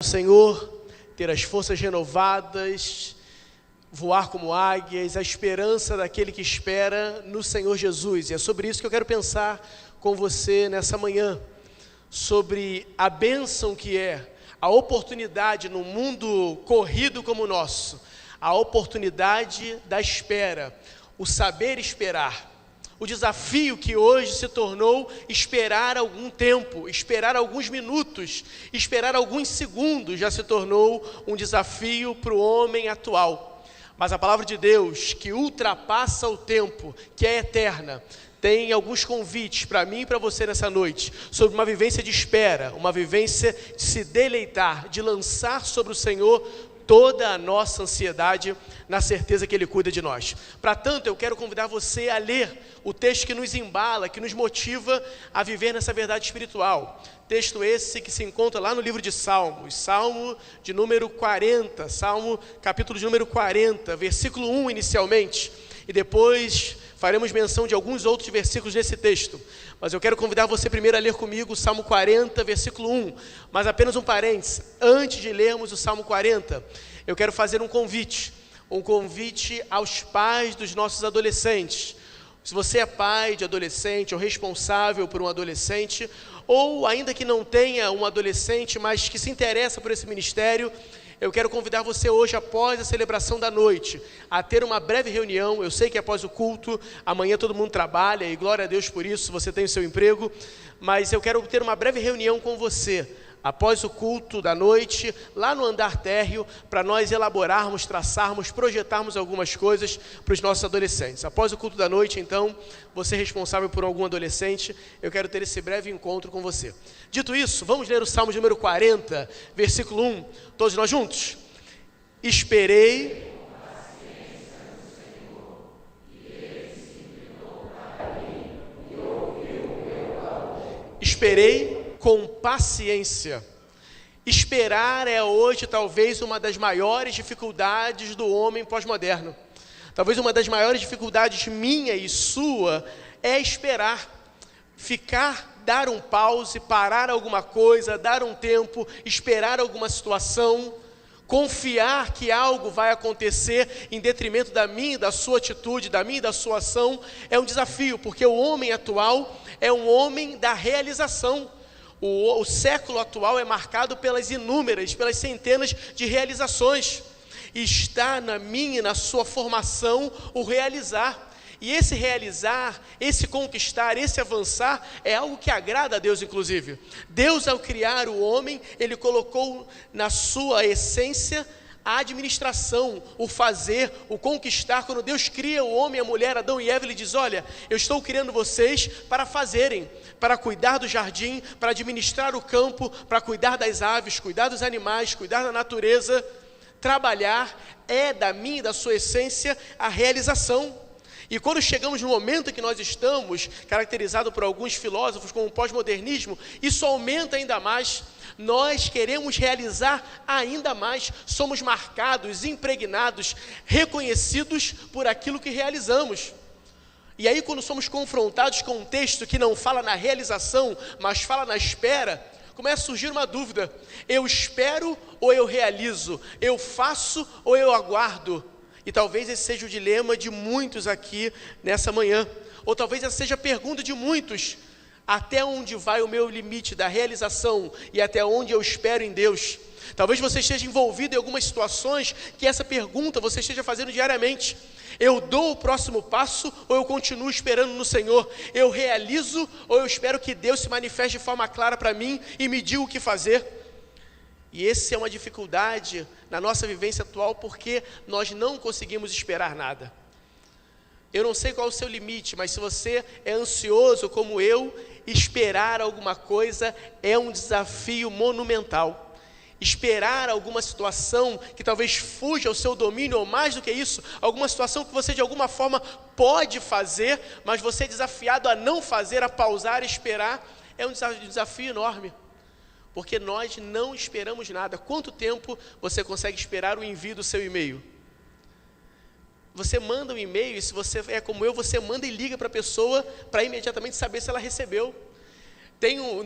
Senhor, ter as forças renovadas, voar como águias, a esperança daquele que espera no Senhor Jesus. E é sobre isso que eu quero pensar com você nessa manhã, sobre a bênção que é a oportunidade no mundo corrido como o nosso, a oportunidade da espera, o saber esperar. O desafio que hoje se tornou esperar algum tempo, esperar alguns minutos, esperar alguns segundos, já se tornou um desafio para o homem atual. Mas a palavra de Deus, que ultrapassa o tempo, que é eterna, tem alguns convites para mim e para você nessa noite, sobre uma vivência de espera, uma vivência de se deleitar, de lançar sobre o Senhor toda a nossa ansiedade, na certeza que Ele cuida de nós. Para tanto, eu quero convidar você a ler o texto que nos embala, que nos motiva a viver nessa verdade espiritual. Texto esse que se encontra lá no livro de Salmos, Salmo de número 40, Salmo capítulo de número 40, versículo 1 inicialmente, e depois faremos menção de alguns outros versículos desse texto. Mas eu quero convidar você primeiro a ler comigo o Salmo 40, versículo 1. Mas apenas um parênteses, antes de lermos o Salmo 40, eu quero fazer um convite aos pais dos nossos adolescentes. Se você é pai de adolescente ou responsável por um adolescente, ou ainda que não tenha um adolescente, mas que se interessa por esse ministério, eu quero convidar você hoje, após a celebração da noite, a ter uma breve reunião. Eu sei que após o culto, amanhã todo mundo trabalha, e glória a Deus por isso, você tem o seu emprego, mas eu quero ter uma breve reunião com você, após o culto da noite, lá no andar térreo, para nós elaborarmos, traçarmos, projetarmos algumas coisas para os nossos adolescentes. Após o culto da noite, então, você responsável por algum adolescente, eu quero ter esse breve encontro com você. Dito isso, vamos ler o Salmo número 40, versículo 1, todos nós juntos? Esperei com paciência. Esperar é hoje talvez uma das maiores dificuldades do homem pós-moderno. Talvez uma das maiores dificuldades minha e sua é esperar. Dar um pause, parar alguma coisa, dar um tempo, esperar alguma situação, confiar que algo vai acontecer em detrimento da minha e da sua atitude, da minha e da sua ação, é um desafio, porque o homem atual é um homem da realização. O século atual é marcado pelas centenas de realizações. E está na minha e na sua formação o realizar. E esse realizar, esse conquistar, esse avançar, é algo que agrada a Deus, inclusive. Deus, ao criar o homem, Ele colocou na sua essência a administração, o fazer, o conquistar. Quando Deus cria o homem e a mulher, Adão e Eva, Ele diz: olha, eu estou criando vocês para fazerem, para cuidar do jardim, para administrar o campo, para cuidar das aves, cuidar dos animais, cuidar da natureza. Trabalhar é da minha e da sua essência a realização. E quando chegamos no momento que nós estamos, caracterizado por alguns filósofos como o pós-modernismo, isso aumenta ainda mais. Nós queremos realizar ainda mais, somos marcados, impregnados, reconhecidos por aquilo que realizamos. E aí, quando somos confrontados com um texto que não fala na realização, mas fala na espera, começa a surgir uma dúvida: eu espero ou eu realizo? Eu faço ou eu aguardo? E talvez esse seja o dilema de muitos aqui nessa manhã, ou talvez essa seja a pergunta de muitos: até onde vai o meu limite da realização e até onde eu espero em Deus? Talvez você esteja envolvido em algumas situações que essa pergunta você esteja fazendo diariamente. Eu dou o próximo passo ou eu continuo esperando no Senhor? Eu realizo ou eu espero que Deus se manifeste de forma clara para mim e me diga o que fazer? E essa é uma dificuldade na nossa vivência atual, porque nós não conseguimos esperar nada. Eu não sei qual é o seu limite, mas se você é ansioso como eu, esperar alguma coisa é um desafio monumental. Esperar alguma situação que talvez fuja ao seu domínio, ou mais do que isso, alguma situação que você de alguma forma pode fazer, mas você é desafiado a não fazer, a pausar, esperar, é um desafio enorme. Porque nós não esperamos nada. Quanto tempo você consegue esperar o envio do seu e-mail? Você manda um e-mail e, se você é como eu, você manda e liga para a pessoa para imediatamente saber se ela recebeu.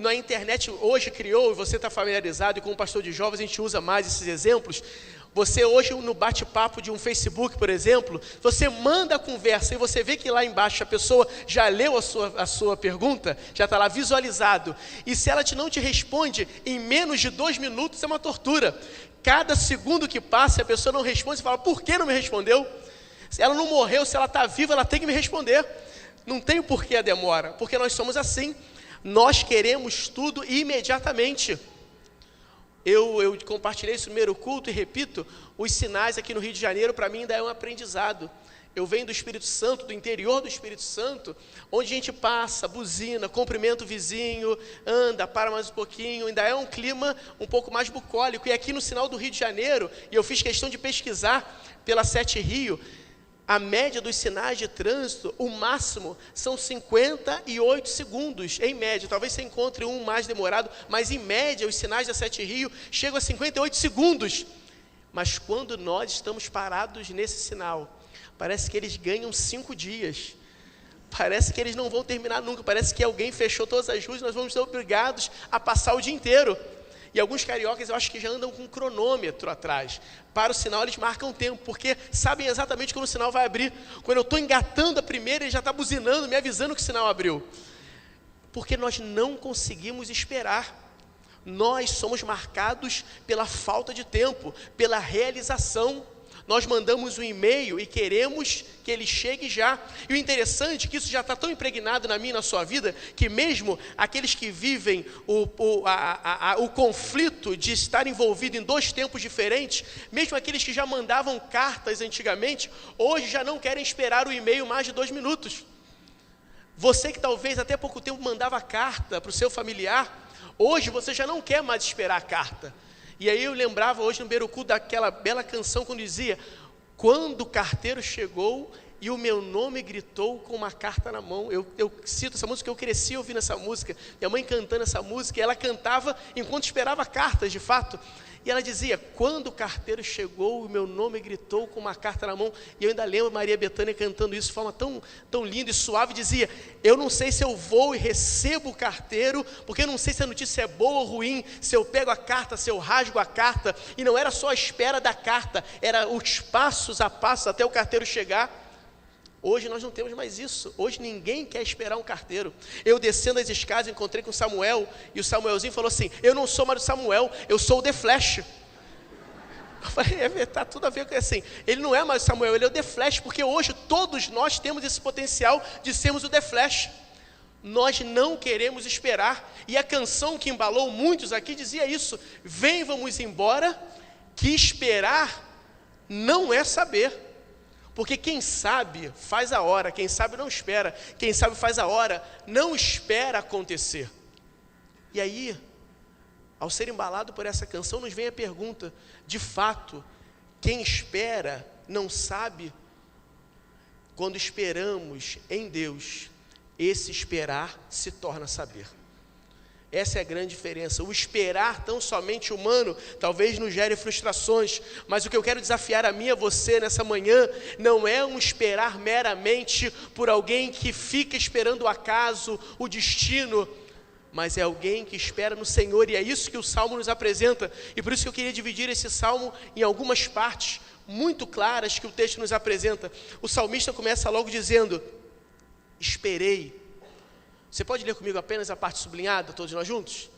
Na internet hoje criou, e você está familiarizado, e como pastor de jovens a gente usa mais esses exemplos. Você hoje no bate-papo de um Facebook, por exemplo, você manda a conversa e você vê que lá embaixo a pessoa já leu a sua pergunta, já está lá visualizado. E se ela não te responde em menos de 2 minutos, é uma tortura. Cada segundo que passa, a pessoa não responde, você fala, por que não me respondeu? Se ela não morreu, se ela está viva, ela tem que me responder. Não tem o porquê a demora, porque nós somos assim. Nós queremos tudo imediatamente. Eu compartilhei isso no primeiro culto e repito, os sinais aqui no Rio de Janeiro para mim ainda é um aprendizado. Eu venho do Espírito Santo, do interior do Espírito Santo, onde a gente passa, buzina, cumprimenta o vizinho, anda, para mais um pouquinho, ainda é um clima um pouco mais bucólico. E aqui no sinal do Rio de Janeiro, e eu fiz questão de pesquisar pela 7 Rio, a média dos sinais de trânsito, o máximo, são 58 segundos, em média. Talvez você encontre um mais demorado, mas em média, os sinais da 7 Rio chegam a 58 segundos. Mas quando nós estamos parados nesse sinal, parece que eles ganham 5 dias. Parece que eles não vão terminar nunca. Parece que alguém fechou todas as ruas e nós vamos ser obrigados a passar o dia inteiro. E alguns cariocas eu acho que já andam com um cronômetro atrás. Para o sinal eles marcam o tempo, porque sabem exatamente quando o sinal vai abrir. Quando eu estou engatando a primeira, ele já está buzinando, me avisando que o sinal abriu. Porque nós não conseguimos esperar. Nós somos marcados pela falta de tempo, pela realização. Nós mandamos um e-mail e queremos que ele chegue já. E o interessante é que isso já está tão impregnado na minha e na sua vida, que mesmo aqueles que vivem o conflito de estar envolvido em 2 tempos diferentes, mesmo aqueles que já mandavam cartas antigamente, hoje já não querem esperar o e-mail mais de 2 minutos. Você que talvez até pouco tempo mandava carta para o seu familiar, hoje você já não quer mais esperar a carta. E aí eu lembrava hoje no Berucu daquela bela canção quando dizia: quando o carteiro chegou e o meu nome gritou com uma carta na mão. Eu cito essa música, eu cresci ouvindo essa música, minha mãe cantando essa música, e ela cantava enquanto esperava cartas de fato. E ela dizia: quando o carteiro chegou, o meu nome gritou com uma carta na mão. E eu ainda lembro Maria Bethânia cantando isso de forma tão linda e suave. Dizia: eu não sei se eu vou e recebo o carteiro, porque eu não sei se a notícia é boa ou ruim, se eu pego a carta, se eu rasgo a carta. E não era só a espera da carta, era os passos a passos até o carteiro chegar. Hoje nós não temos mais isso. Hoje ninguém quer esperar um carteiro. Eu descendo as escadas, encontrei com o Samuel, e o Samuelzinho falou assim: eu não sou mais o Samuel, eu sou o The Flash. Eu falei: está tudo a ver com assim. Ele não é mais o Samuel, ele é o The Flash, porque hoje todos nós temos esse potencial de sermos o The Flash. Nós não queremos esperar. E a canção que embalou muitos aqui dizia isso: vem, vamos embora, que esperar não é saber. Porque quem sabe faz a hora, quem sabe não espera, quem sabe faz a hora, não espera acontecer. E aí, ao ser embalado por essa canção, nos vem a pergunta: de fato, quem espera não sabe? Quando esperamos em Deus, esse esperar se torna saber. Essa é a grande diferença. O esperar tão somente humano talvez nos gere frustrações, mas o que eu quero desafiar a mim e a você nessa manhã não é um esperar meramente por alguém que fica esperando o acaso, o destino, mas é alguém que espera no Senhor, e é isso que o Salmo nos apresenta. E por isso que eu queria dividir esse Salmo em algumas partes muito claras que o texto nos apresenta. O salmista começa logo dizendo: esperei. Você pode ler comigo apenas a parte sublinhada, todos nós juntos?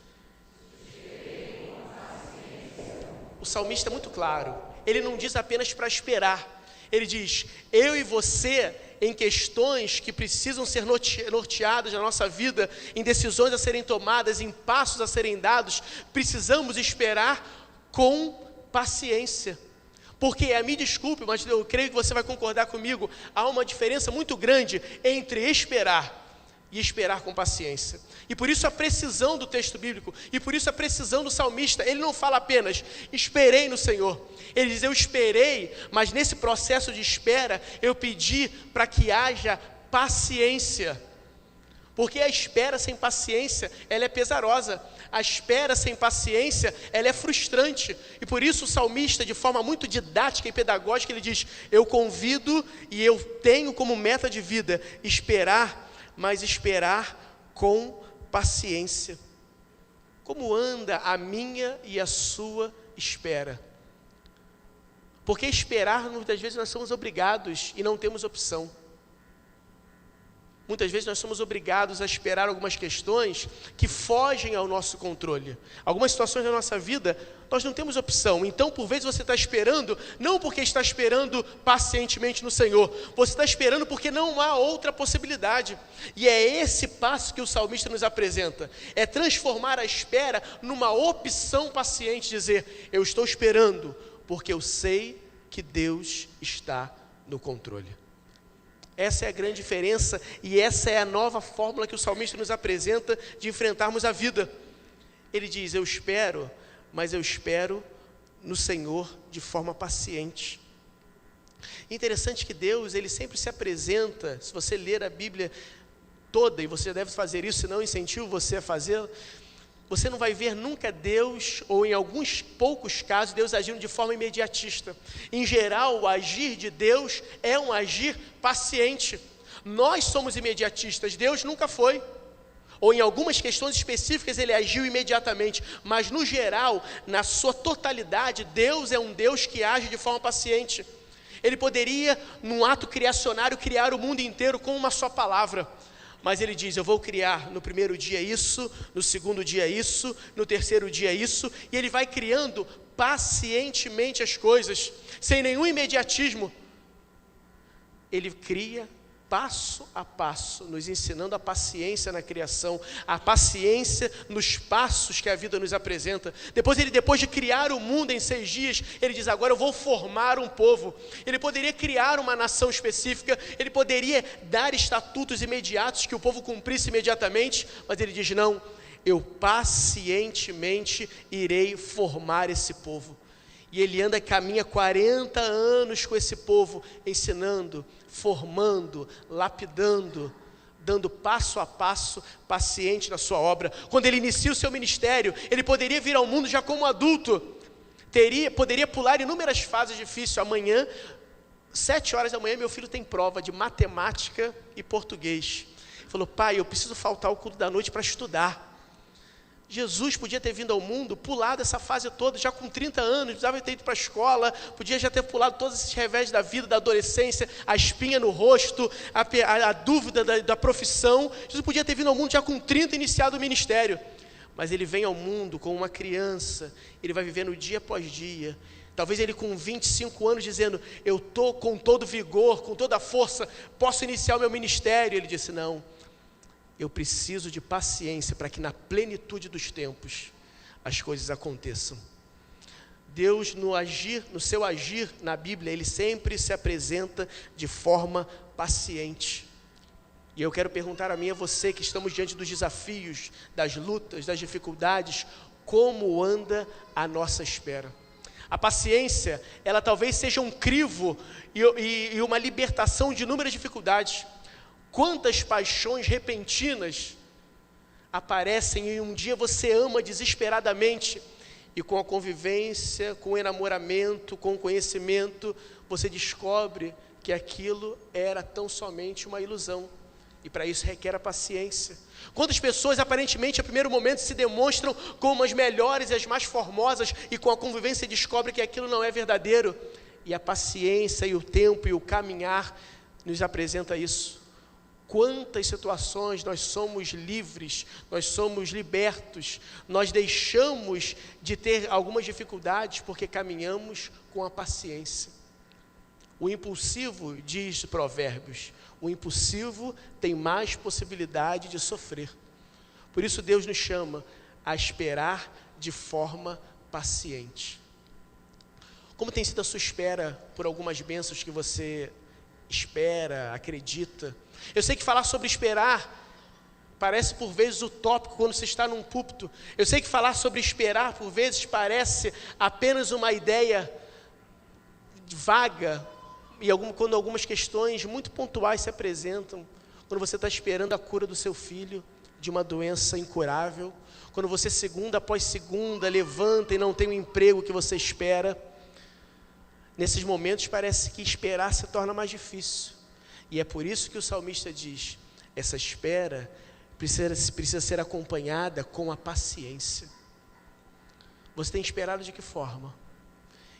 O salmista é muito claro. Ele não diz apenas para esperar. Ele diz: eu e você, em questões que precisam ser norteadas na nossa vida, em decisões a serem tomadas, em passos a serem dados, precisamos esperar com paciência. Porque, me desculpe, mas eu creio que você vai concordar comigo, há uma diferença muito grande entre esperar e esperar com paciência. E por isso a precisão do texto bíblico, e por isso a precisão do salmista. Ele não fala apenas: esperei no Senhor. Ele diz: eu esperei, mas nesse processo de espera, eu pedi para que haja paciência. Porque a espera sem paciência, ela é pesarosa. A espera sem paciência, ela é frustrante. E por isso o salmista, de forma muito didática e pedagógica, ele diz: eu convido e eu tenho como meta de vida esperar, mas esperar com paciência. Como anda a minha e a sua espera? Porque esperar, muitas vezes, nós somos obrigados e não temos opção. Muitas vezes nós somos obrigados a esperar algumas questões que fogem ao nosso controle. Algumas situações da nossa vida, nós não temos opção. Então, por vezes, você está esperando, não porque está esperando pacientemente no Senhor. Você está esperando porque não há outra possibilidade. E é esse passo que o salmista nos apresenta. É transformar a espera numa opção paciente. Dizer, eu estou esperando porque eu sei que Deus está no controle. Essa é a grande diferença e essa é a nova fórmula que o salmista nos apresenta de enfrentarmos a vida. Ele diz, eu espero, mas eu espero no Senhor de forma paciente. Interessante que Deus, Ele sempre se apresenta, se você ler a Bíblia toda, e você deve fazer isso, senão eu incentivo você a fazê-lo, você não vai ver nunca Deus, ou em alguns poucos casos, Deus agindo de forma imediatista. Em geral, o agir de Deus é um agir paciente. Nós somos imediatistas, Deus nunca foi. Ou em algumas questões específicas Ele agiu imediatamente, mas no geral, na sua totalidade, Deus é um Deus que age de forma paciente. Ele poderia, num ato criacionário, criar o mundo inteiro com uma só palavra. Mas Ele diz, eu vou criar no primeiro dia isso, no segundo dia isso, no terceiro dia isso, e Ele vai criando pacientemente as coisas, sem nenhum imediatismo. Ele cria passo a passo, nos ensinando a paciência na criação, a paciência nos passos que a vida nos apresenta. Depois de criar o mundo em 6 dias, Ele diz, agora eu vou formar um povo. Ele poderia criar uma nação específica, Ele poderia dar estatutos imediatos que o povo cumprisse imediatamente, mas Ele diz, não, eu pacientemente irei formar esse povo. E Ele anda e caminha 40 anos com esse povo, ensinando, formando, lapidando, dando passo a passo, paciente na sua obra. Quando Ele inicia o seu ministério, Ele poderia vir ao mundo já como adulto, poderia pular inúmeras fases difíceis. Amanhã, 7 horas da manhã, meu filho tem prova de matemática e português. Ele falou, pai, eu preciso faltar o culto da noite para estudar. Jesus podia ter vindo ao mundo, pulado essa fase toda, já com 30 anos, precisava ter ido para a escola, podia já ter pulado todos esses revés da vida, da adolescência, a espinha no rosto, a dúvida da profissão. Jesus podia ter vindo ao mundo já com 30 e iniciado o ministério. Mas Ele vem ao mundo como uma criança, Ele vai vivendo dia após dia. Talvez Ele com 25 anos dizendo, eu estou com todo vigor, com toda a força, posso iniciar o meu ministério. Ele disse, não. Eu preciso de paciência para que na plenitude dos tempos as coisas aconteçam. Deus no seu agir na Bíblia, Ele sempre se apresenta de forma paciente. E eu quero perguntar a mim e a você que estamos diante dos desafios, das lutas, das dificuldades, como anda a nossa espera? A paciência, ela talvez seja um crivo e uma libertação de inúmeras dificuldades. Quantas paixões repentinas aparecem e um dia você ama desesperadamente e com a convivência, com o enamoramento, com o conhecimento, você descobre que aquilo era tão somente uma ilusão. E para isso requer a paciência. Quantas pessoas aparentemente a primeiro momento se demonstram como as melhores e as mais formosas e com a convivência descobre que aquilo não é verdadeiro. E a paciência e o tempo e o caminhar nos apresenta isso. Quantas situações nós somos livres, nós somos libertos, nós deixamos de ter algumas dificuldades porque caminhamos com a paciência. O impulsivo, diz Provérbios, o impulsivo tem mais possibilidade de sofrer. Por isso Deus nos chama a esperar de forma paciente. Como tem sido a sua espera por algumas bênçãos que você espera, acredita? Eu sei que falar sobre esperar parece por vezes utópico quando você está num púlpito. Eu sei que falar sobre esperar por vezes parece apenas uma ideia vaga, e quando algumas questões muito pontuais se apresentam, quando você está esperando a cura do seu filho de uma doença incurável, quando você segunda após segunda levanta e não tem o emprego que você espera. Nesses momentos parece que esperar se torna mais difícil. E é por isso que o salmista diz, essa espera precisa ser acompanhada com a paciência. Você tem esperado de que forma?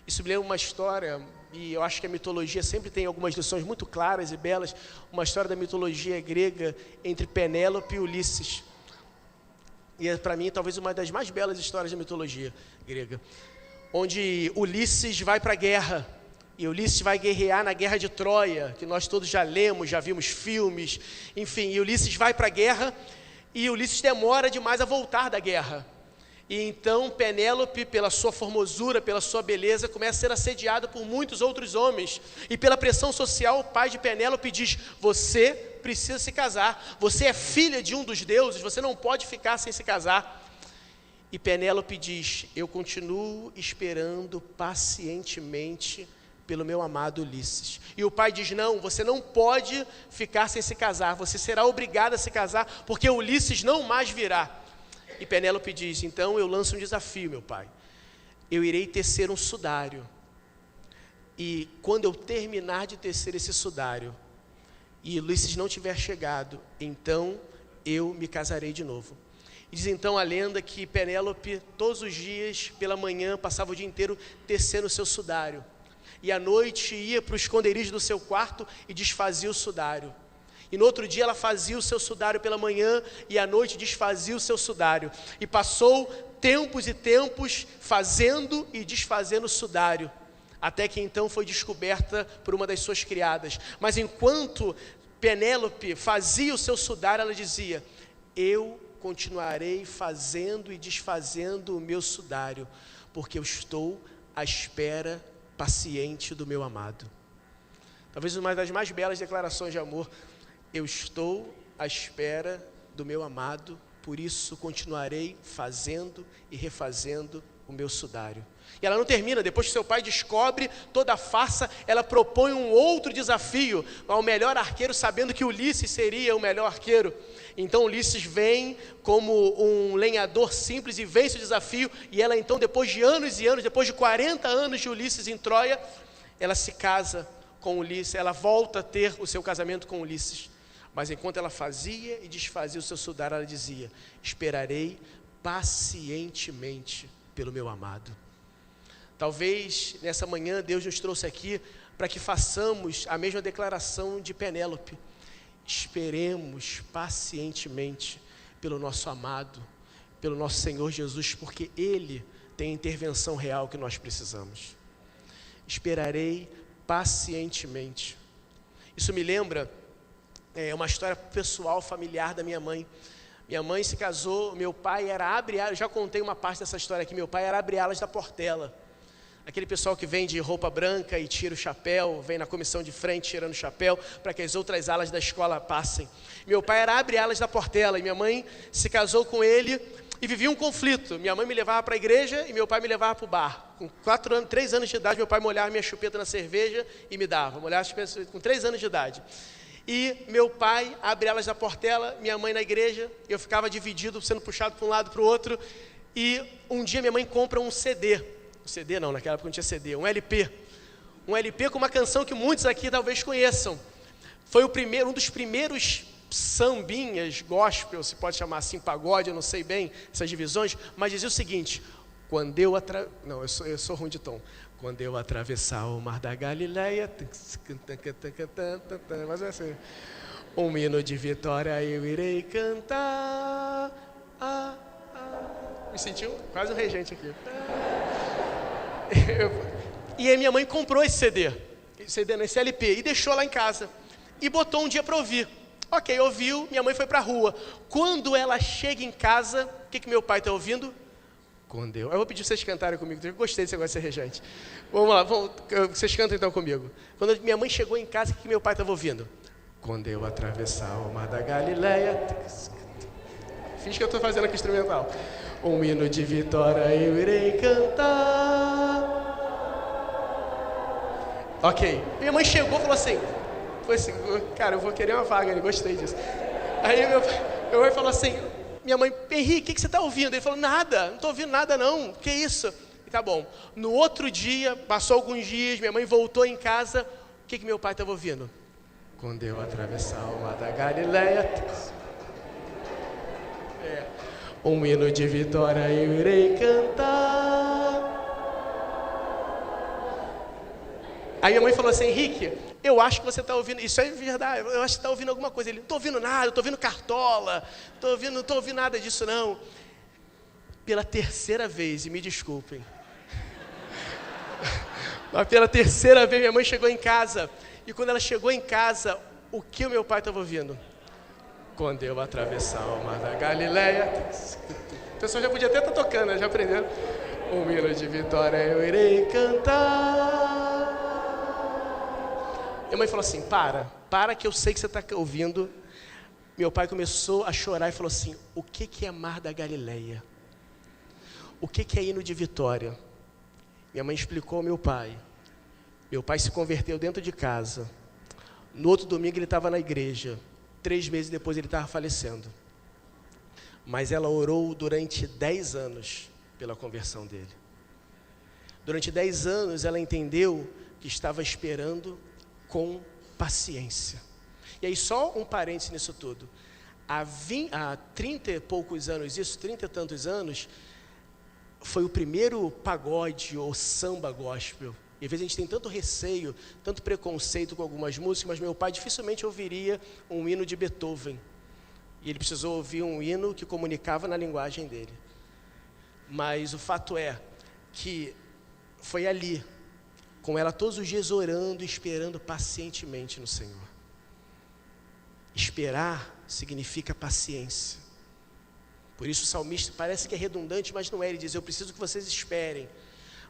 Isso me lembra uma história, e eu acho que a mitologia sempre tem algumas lições muito claras e belas, uma história da mitologia grega entre Penélope e Ulisses. E é, para mim, talvez uma das mais belas histórias da mitologia grega, onde Ulisses vai para a guerra, e Ulisses vai guerrear na guerra de Troia, que nós todos já lemos, já vimos filmes, enfim, e Ulisses vai para a guerra, e Ulisses demora demais a voltar da guerra. E então Penélope, pela sua formosura, pela sua beleza, começa a ser assediada por muitos outros homens. E pela pressão social, o pai de Penélope diz: você precisa se casar, você é filha de um dos deuses, você não pode ficar sem se casar. E Penélope diz: eu continuo esperando pacientemente pelo meu amado Ulisses. E o pai diz: não, você não pode ficar sem se casar, você será obrigada a se casar, porque Ulisses não mais virá. E Penélope diz: então eu lanço um desafio, meu pai. Eu irei tecer um sudário. E quando eu terminar de tecer esse sudário, e Ulisses não tiver chegado, então eu me casarei de novo. E diz então a lenda que Penélope, todos os dias, pela manhã, passava o dia inteiro tecendo o seu sudário. E à noite ia para o esconderijo do seu quarto e desfazia o sudário. E no outro dia ela fazia o seu sudário pela manhã e à noite desfazia o seu sudário. E passou tempos e tempos fazendo e desfazendo o sudário, até que então foi descoberta por uma das suas criadas. Mas enquanto Penélope fazia o seu sudário, ela dizia: eu continuarei fazendo e desfazendo o meu sudário, porque eu estou à espera paciente do meu amado. Talvez uma das mais belas declarações de amor. Eu estou à espera do meu amado, por isso continuarei fazendo e refazendo o meu sudário. E ela não termina, depois que seu pai descobre toda a farsa, ela propõe um outro desafio ao melhor arqueiro, sabendo que Ulisses seria o melhor arqueiro. Então Ulisses vem como um lenhador simples e vence o desafio, e ela então, depois de anos e anos, depois de 40 anos de Ulisses em Troia, ela se casa com Ulisses, ela volta a ter o seu casamento com Ulisses. Mas enquanto ela fazia e desfazia o seu sudário, ela dizia: esperarei pacientemente pelo meu amado. Talvez nessa manhã Deus nos trouxe aqui para que façamos a mesma declaração de Penélope. Esperemos pacientemente pelo nosso amado, pelo nosso Senhor Jesus, porque Ele tem a intervenção real que nós precisamos. Esperarei pacientemente. Isso me lembra uma história pessoal, familiar da minha mãe. Minha mãe se casou, meu pai era abre-alas, eu já contei uma parte dessa história aqui, meu pai era abre-alas da Portela. Aquele pessoal que vem de roupa branca e tira o chapéu, vem na comissão de frente tirando o chapéu, para que as outras alas da escola passem. Meu pai era abre-alas da Portela, e minha mãe se casou com ele, e vivia um conflito. Minha mãe me levava para a igreja, e meu pai me levava para o bar. Com 3 anos de idade, meu pai molhava minha chupeta na cerveja, e me dava, molhava a chupeta com 3 anos de idade. E meu pai abre elas da Portela, minha mãe na igreja, eu ficava dividido, sendo puxado para um lado para o outro. E um dia minha mãe compra um CD. Um CD não, naquela época não tinha CD, um LP. Um LP com uma canção que muitos aqui talvez conheçam. Foi um dos primeiros sambinhas, gospel, se pode chamar assim, pagode, eu não sei bem essas divisões, mas dizia o seguinte: quando eu não, eu sou ruim de tom. Quando eu atravessar o mar da Galileia, mas é assim, um hino de vitória eu irei cantar. Me senti quase um regente aqui. E aí minha mãe comprou esse CD, nesse LP, e deixou lá em casa. E botou um dia para ouvir. Ok, ouviu, minha mãe foi para a rua. Quando ela chega em casa, o que meu pai está ouvindo? Eu vou pedir para vocês cantarem comigo, eu gostei desse negócio de ser regente. Vamos lá, vocês cantam então comigo. Quando minha mãe chegou em casa, o que meu pai estava ouvindo? Quando eu atravessar o mar da Galileia. Finge que eu estou fazendo aqui instrumental. Um hino de vitória eu irei cantar. Ok, minha mãe chegou e falou assim, cara, eu vou querer uma vaga, eu gostei disso. Aí meu pai falou assim, minha mãe: Henrique, o que você está ouvindo? Ele falou: nada, não estou ouvindo nada não, que isso? E tá bom. No outro dia, passou alguns dias, minha mãe voltou em casa, o que meu pai estava ouvindo? Quando eu atravessar o mar da Galileia. Um hino de vitória eu irei cantar. Aí minha mãe falou assim: Henrique, eu acho que você está ouvindo, isso é verdade, eu acho que está ouvindo alguma coisa. Ele, não estou ouvindo nada, estou ouvindo Cartola, não estou ouvindo nada disso não. Pela terceira vez, e me desculpem, mas pela terceira vez minha mãe chegou em casa, e quando ela chegou em casa, o que o meu pai estava ouvindo? Quando eu atravessar o mar da Galileia. O pessoal já podia até estar tocando, né? Já aprenderam. Um hino de vitória eu irei cantar. Minha mãe falou assim: para que eu sei que você está ouvindo. Meu pai começou a chorar e falou assim: o que é mar da Galileia? O que é hino de vitória? Minha mãe explicou ao meu pai. Meu pai se converteu dentro de casa. No outro domingo ele estava na igreja. 3 meses depois ele estava falecendo. Mas ela orou durante 10 anos pela conversão dele. Durante 10 anos ela entendeu que estava esperando com paciência. E aí só um parênteses nisso tudo. Há 30 e poucos anos, 30 e tantos anos, foi o primeiro pagode ou samba gospel. E às vezes a gente tem tanto receio, tanto preconceito com algumas músicas, mas meu pai dificilmente ouviria um hino de Beethoven. E ele precisou ouvir um hino que comunicava na linguagem dele. Mas o fato é que foi ali, com ela todos os dias orando e esperando pacientemente no Senhor. Esperar significa paciência. Por isso o salmista parece que é redundante, mas não é. Ele diz: eu preciso que vocês esperem,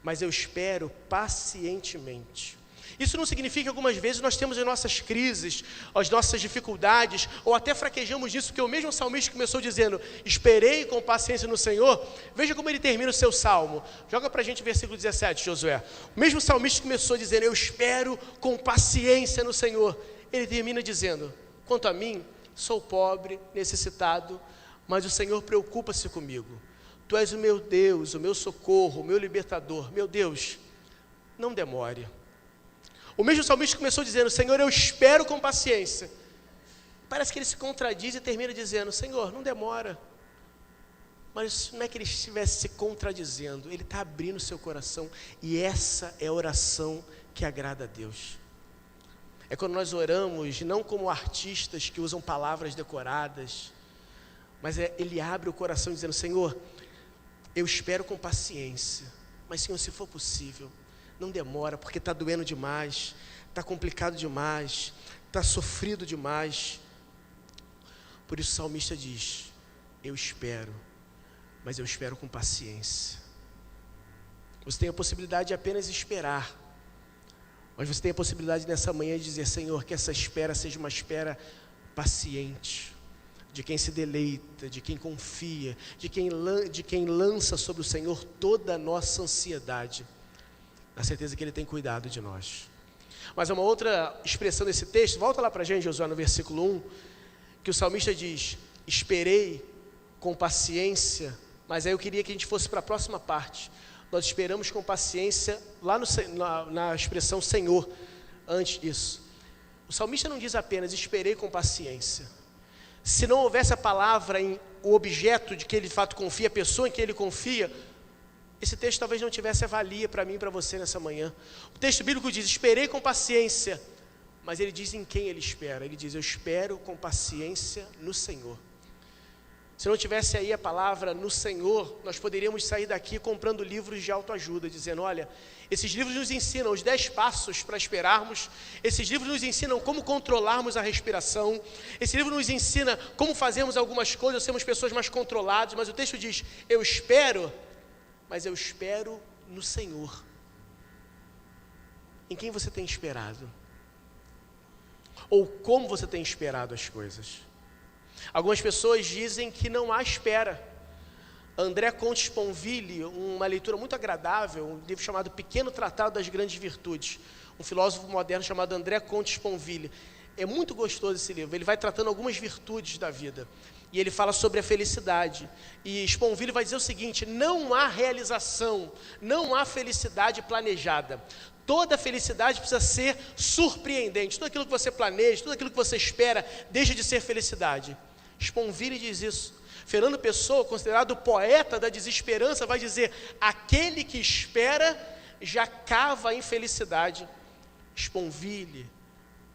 mas eu espero pacientemente. Isso não significa que algumas vezes nós temos as nossas crises, as nossas dificuldades, ou até fraquejamos nisso, porque o mesmo salmista começou dizendo: esperei com paciência no Senhor. Veja como ele termina o seu salmo. Joga para a gente o versículo 17, Josué. O mesmo salmista começou dizendo: eu espero com paciência no Senhor. Ele termina dizendo: quanto a mim, sou pobre, necessitado, mas o Senhor preocupa-se comigo. Tu és o meu Deus, o meu socorro, o meu libertador. Meu Deus, não demore. O mesmo salmista começou dizendo: Senhor, eu espero com paciência. Parece que ele se contradiz e termina dizendo: Senhor, não demora. Mas não é que ele estivesse se contradizendo, ele está abrindo o seu coração. E essa é a oração que agrada a Deus. É quando nós oramos, não como artistas que usam palavras decoradas, mas ele abre o coração dizendo: Senhor, eu espero com paciência, mas Senhor, se for possível, não demora, porque está doendo demais, está complicado demais, está sofrido demais. Por isso o salmista diz: eu espero, mas eu espero com paciência. Você tem a possibilidade de apenas esperar, mas você tem a possibilidade nessa manhã de dizer: Senhor, que essa espera seja uma espera paciente, de quem se deleita, de quem confia, de quem lança sobre o Senhor toda a nossa ansiedade, na certeza que Ele tem cuidado de nós. Mas uma outra expressão desse texto, volta lá para a gente, Josué, no versículo 1, que o salmista diz: esperei com paciência, mas aí eu queria que a gente fosse para a próxima parte. Nós esperamos com paciência, lá na expressão Senhor, antes disso. O salmista não diz apenas: esperei com paciência. Se não houvesse a palavra em o objeto de que ele de fato confia, a pessoa em que ele confia, esse texto talvez não tivesse a valia para mim e para você nessa manhã. O texto bíblico diz: esperei com paciência, mas ele diz em quem ele espera. Ele diz: eu espero com paciência no Senhor. Se não tivesse aí a palavra no Senhor, nós poderíamos sair daqui comprando livros de autoajuda, dizendo: olha, esses livros nos ensinam os 10 passos para esperarmos, esses livros nos ensinam como controlarmos a respiração, esse livro nos ensina como fazermos algumas coisas, sermos pessoas mais controladas, mas o texto diz: eu espero, mas eu espero no Senhor. Em quem você tem esperado? Ou como você tem esperado as coisas? Algumas pessoas dizem que não há espera. André Comte Sponville, uma leitura muito agradável, um livro chamado Pequeno Tratado das Grandes Virtudes, um filósofo moderno chamado André Comte Sponville. É muito gostoso esse livro, ele vai tratando algumas virtudes da vida, e ele fala sobre a felicidade, e Sponville vai dizer o seguinte: não há realização, não há felicidade planejada. Toda felicidade precisa ser surpreendente. Tudo aquilo que você planeja, tudo aquilo que você espera, deixa de ser felicidade. Sponville diz isso. Fernando Pessoa, considerado o poeta da desesperança, vai dizer: aquele que espera já cava a infelicidade. Sponville,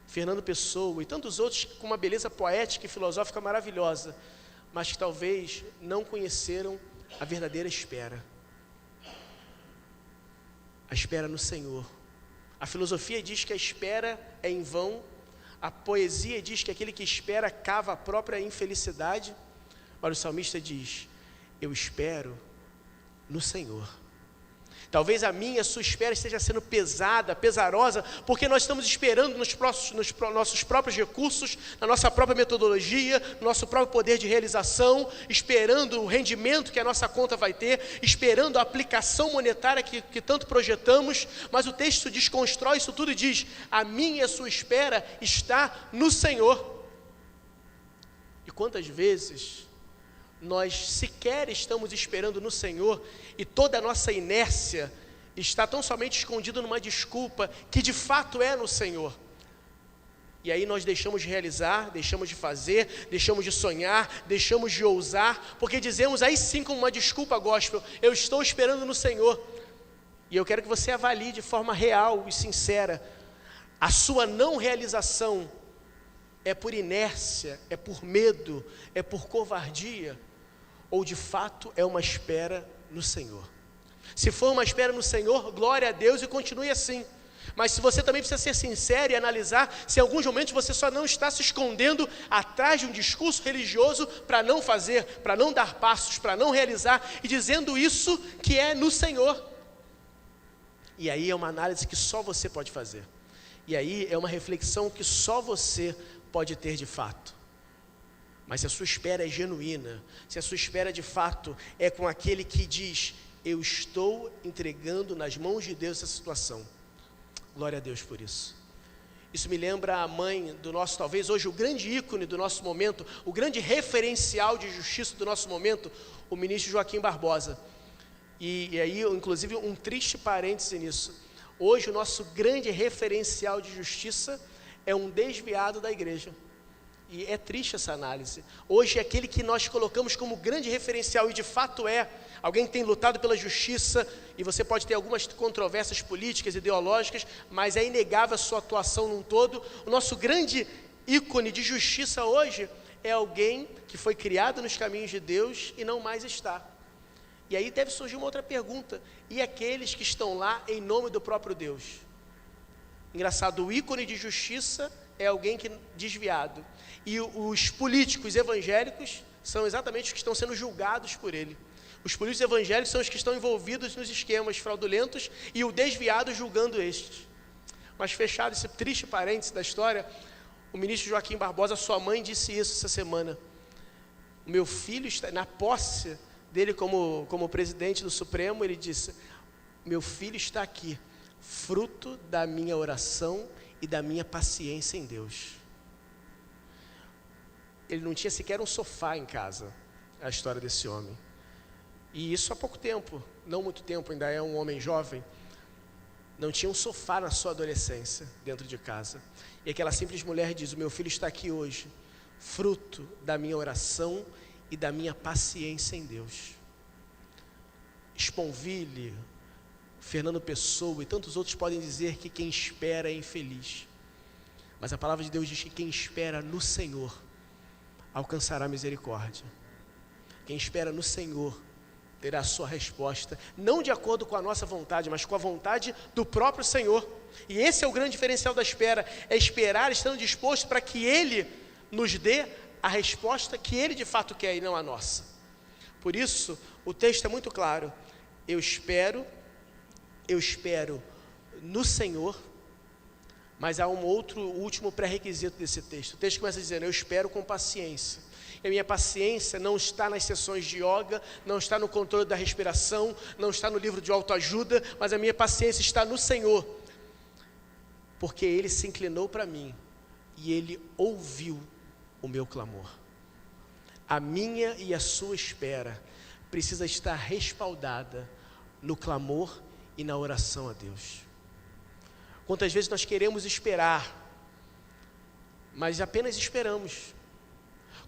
Fernando Pessoa e tantos outros com uma beleza poética e filosófica maravilhosa, mas que talvez não conheceram a verdadeira espera. A espera no Senhor. A filosofia diz que a espera é em vão. A poesia diz que aquele que espera cava a própria infelicidade. Mas o salmista diz: eu espero no Senhor. Talvez a minha, a sua espera esteja sendo pesada, pesarosa, porque nós estamos esperando nos nossos próprios recursos, na nossa própria metodologia, no nosso próprio poder de realização, esperando o rendimento que a nossa conta vai ter, esperando a aplicação monetária que tanto projetamos, mas o texto desconstrói isso tudo e diz: a minha e a sua espera está no Senhor. E quantas vezes nós sequer estamos esperando no Senhor e toda a nossa inércia está tão somente escondida numa desculpa que de fato é no Senhor. E aí nós deixamos de realizar, deixamos de fazer, deixamos de sonhar, deixamos de ousar, porque dizemos aí sim como uma desculpa gospel: eu estou esperando no Senhor. E eu quero que você avalie de forma real e sincera: a sua não realização é por inércia, é por medo, é por covardia, ou de fato é uma espera no Senhor? Se for uma espera no Senhor, glória a Deus, e continue assim. Mas se você também precisa ser sincero e analisar se em alguns momentos você só não está se escondendo atrás de um discurso religioso para não fazer, para não dar passos, para não realizar, e dizendo isso que é no Senhor. E aí é uma análise que só você pode fazer. E aí é uma reflexão que só você pode ter de fato. Mas se a sua espera é genuína, se a sua espera de fato é com aquele que diz: eu estou entregando nas mãos de Deus essa situação, glória a Deus por isso. Isso me lembra a mãe do nosso, talvez hoje o grande ícone do nosso momento, o grande referencial de justiça do nosso momento, o ministro Joaquim Barbosa. E aí, inclusive, um triste parêntese nisso: hoje o nosso grande referencial de justiça é um desviado da igreja. E é triste essa análise. Hoje é aquele que nós colocamos como grande referencial, e de fato é alguém que tem lutado pela justiça, e você pode ter algumas controvérsias políticas, ideológicas, mas é inegável a sua atuação num todo. O nosso grande ícone de justiça hoje é alguém que foi criado nos caminhos de Deus e não mais está. E aí deve surgir uma outra pergunta: e aqueles que estão lá em nome do próprio Deus? Engraçado, o ícone de justiça é alguém que desviado, e os políticos evangélicos são exatamente os que estão sendo julgados por ele. Os políticos evangélicos são os que estão envolvidos nos esquemas fraudulentos, e o desviado julgando estes. Mas fechado esse triste parêntese da história, o ministro Joaquim Barbosa, sua mãe, disse isso essa semana: o meu filho está, na posse dele como presidente do Supremo, ele disse: meu filho está aqui, fruto da minha oração e da minha paciência em Deus. Ele não tinha sequer um sofá em casa, a história desse homem. E isso há pouco tempo, não muito tempo, ainda é um homem jovem. Não tinha um sofá na sua adolescência, dentro de casa. E aquela simples mulher diz: o meu filho está aqui hoje, fruto da minha oração e da minha paciência em Deus. Sponville, Fernando Pessoa e tantos outros podem dizer que quem espera é infeliz. Mas a palavra de Deus diz que quem espera no Senhor alcançará misericórdia. Quem espera no Senhor terá a sua resposta, não de acordo com a nossa vontade, mas com a vontade do próprio Senhor. E esse é o grande diferencial da espera: é esperar estando disposto para que Ele nos dê a resposta que Ele de fato quer e não a nossa. Por isso, o texto é muito claro: eu espero no Senhor. Mas há um outro, último pré-requisito desse texto. O texto começa dizendo: eu espero com paciência. E a minha paciência não está nas sessões de yoga, não está no controle da respiração, não está no livro de autoajuda, mas a minha paciência está no Senhor. Porque Ele se inclinou para mim e Ele ouviu o meu clamor. A minha e a sua espera precisa estar respaldada no clamor e na oração a Deus. Quantas vezes nós queremos esperar, mas apenas esperamos.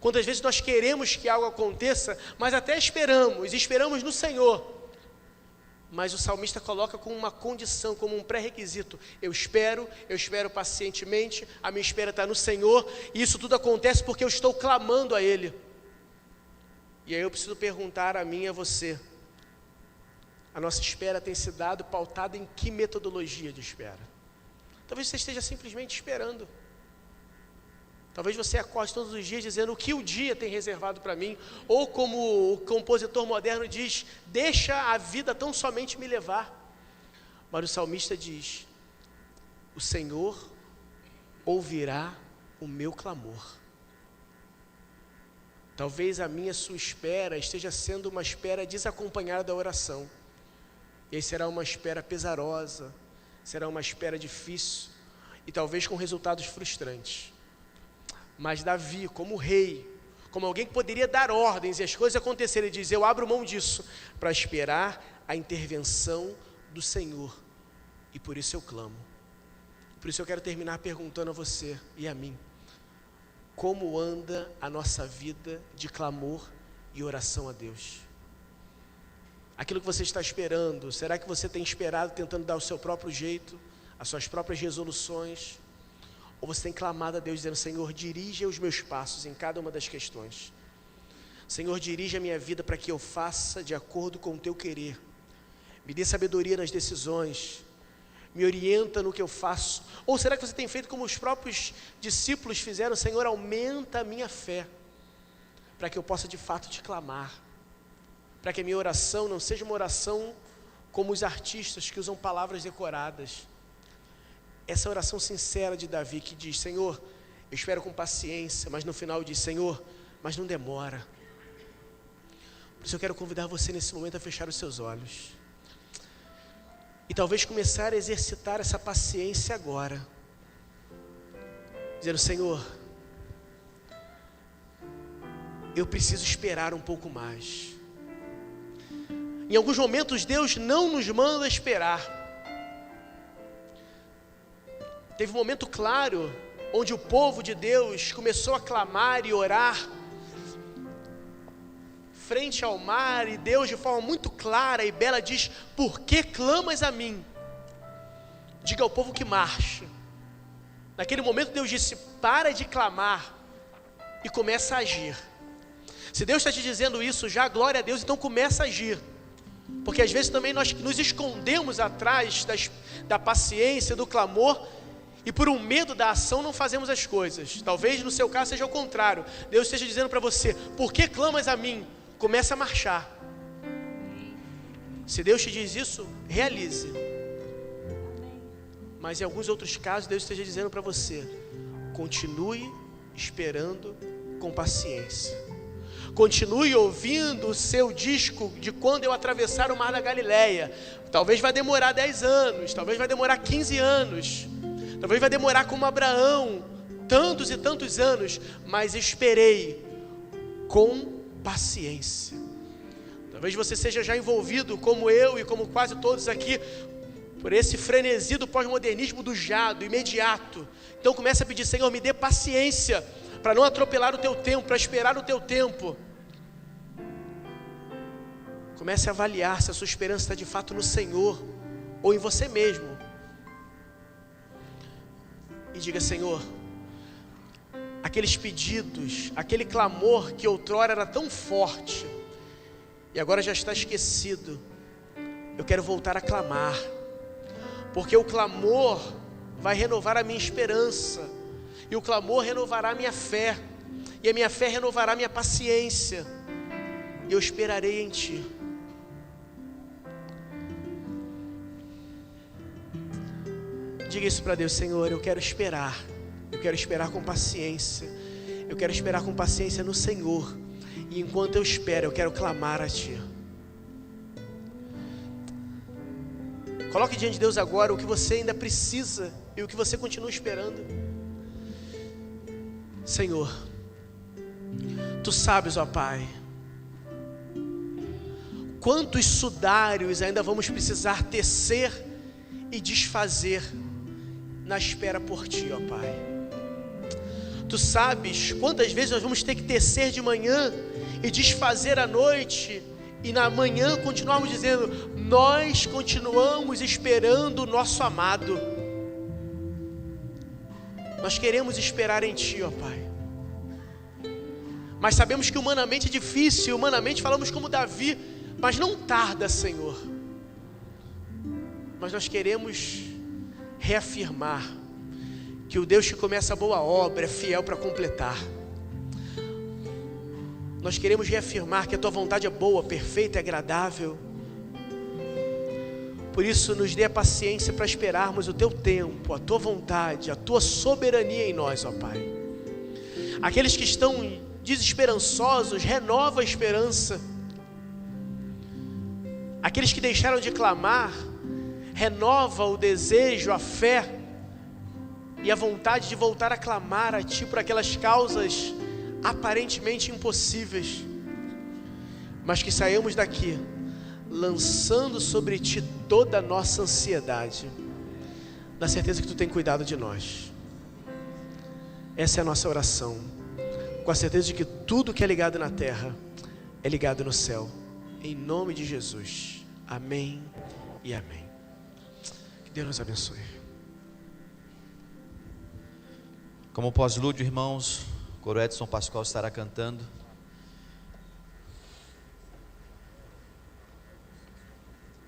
Quantas vezes nós queremos que algo aconteça, mas até esperamos no Senhor. Mas o salmista coloca como uma condição, como um pré-requisito: eu espero pacientemente, a minha espera está no Senhor, e isso tudo acontece porque eu estou clamando a Ele. E aí eu preciso perguntar a mim e a você: a nossa espera tem se dado pautada em que metodologia de espera? Talvez você esteja simplesmente esperando. Talvez você acorde todos os dias dizendo o que o dia tem reservado para mim, ou como o compositor moderno diz, deixa a vida tão somente me levar. Mas o salmista diz: o Senhor ouvirá o meu clamor. Talvez a minha, sua espera esteja sendo uma espera desacompanhada da oração. E aí será uma espera pesarosa, será uma espera difícil, e talvez com resultados frustrantes. Mas Davi, como rei, como alguém que poderia dar ordens e as coisas acontecerem, ele diz: eu abro mão disso para esperar a intervenção do Senhor, e por isso eu clamo. Por isso eu quero terminar perguntando a você e a mim: como anda a nossa vida de clamor e oração a Deus? Aquilo que você está esperando, será que você tem esperado tentando dar o seu próprio jeito, as suas próprias resoluções? Ou você tem clamado a Deus dizendo: Senhor, dirige os meus passos em cada uma das questões. Senhor, dirige a minha vida para que eu faça de acordo com o Teu querer. Me dê sabedoria nas decisões. Me orienta no que eu faço. Ou será que você tem feito como os próprios discípulos fizeram? Senhor, aumenta a minha fé, para que eu possa de fato te clamar. Para que a minha oração não seja uma oração como os artistas que usam palavras decoradas. Essa oração sincera de Davi que diz: Senhor, eu espero com paciência, mas no final diz: Senhor, mas não demora. Por isso eu quero convidar você nesse momento a fechar os seus olhos. E talvez começar a exercitar essa paciência agora. Dizendo: Senhor, eu preciso esperar um pouco mais. Em alguns momentos Deus não nos manda esperar. Teve um momento claro, onde o povo de Deus começou a clamar e orar, frente ao mar, e Deus de forma muito clara e bela diz: por que clamas a mim? Diga ao povo que marche. Naquele momento Deus disse: para de clamar e começa a agir. Se Deus está te dizendo isso já, glória a Deus, então começa a agir. Porque às vezes também nós nos escondemos atrás da paciência, do clamor, e por um medo da ação não fazemos as coisas. Talvez no seu caso seja o contrário. Deus esteja dizendo para você: por que clamas a mim? Comece a marchar. Se Deus te diz isso, realize. Mas em alguns outros casos Deus esteja dizendo para você: continue esperando com paciência. Continue ouvindo o seu disco de quando eu atravessar o mar da Galileia. Talvez vai demorar 10 anos, talvez vai demorar 15 anos, talvez vai demorar como Abraão, tantos e tantos anos, mas esperei com paciência. Talvez você seja já envolvido, como eu e como quase todos aqui, por esse frenesi do pós-modernismo do já, do imediato. Então comece a pedir: Senhor, me dê paciência, para não atropelar o teu tempo, para esperar o teu tempo. Comece a avaliar se a sua esperança está de fato no Senhor, ou em você mesmo. E diga: Senhor, aqueles pedidos, aquele clamor que outrora era tão forte, e agora já está esquecido, eu quero voltar a clamar, porque o clamor vai renovar a minha esperança, e o clamor renovará a minha fé, e a minha fé renovará a minha paciência, e eu esperarei em Ti. Diga isso para Deus: Senhor, eu quero esperar com paciência, eu quero esperar com paciência no Senhor, e enquanto eu espero, eu quero clamar a Ti. Coloque diante de Deus agora o que você ainda precisa e o que você continua esperando. Senhor, Tu sabes, ó Pai, quantos sudários ainda vamos precisar tecer e desfazer na espera por Ti, ó Pai. Tu sabes quantas vezes nós vamos ter que tecer de manhã e desfazer à noite, e na manhã continuarmos dizendo: nós continuamos esperando o nosso amado. Nós queremos esperar em Ti, ó Pai. Mas sabemos que humanamente é difícil, humanamente falamos como Davi, mas não tarda, Senhor. Mas nós queremos reafirmar que o Deus que começa a boa obra é fiel para completar. Nós queremos reafirmar que a Tua vontade é boa, perfeita e agradável. Por isso, nos dê a paciência para esperarmos o Teu tempo, a Tua vontade, a Tua soberania em nós, ó Pai. Aqueles que estão desesperançosos, renova a esperança. Aqueles que deixaram de clamar, renova o desejo, a fé e a vontade de voltar a clamar a Ti por aquelas causas aparentemente impossíveis, mas que saímos daqui lançando sobre Ti toda a nossa ansiedade, na certeza que Tu tem cuidado de nós. Essa é a nossa oração, com a certeza de que tudo que é ligado na terra é ligado no céu, em nome de Jesus. Amém e amém. Que Deus nos abençoe. Como pós-lúdio, irmãos, o coro Edson Pascoal estará cantando.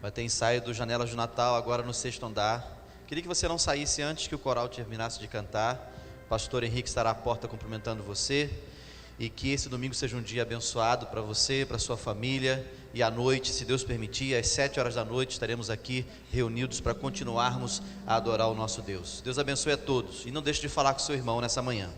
Vai ter ensaio do Janelas do Natal agora no 6º andar. Queria que você não saísse antes que o coral terminasse de cantar. O pastor Henrique estará à porta cumprimentando você. E que esse domingo seja um dia abençoado para você, para sua família. E à noite, se Deus permitir, às 7 horas da noite, estaremos aqui reunidos para continuarmos a adorar o nosso Deus. Deus abençoe a todos. E não deixe de falar com seu irmão nessa manhã.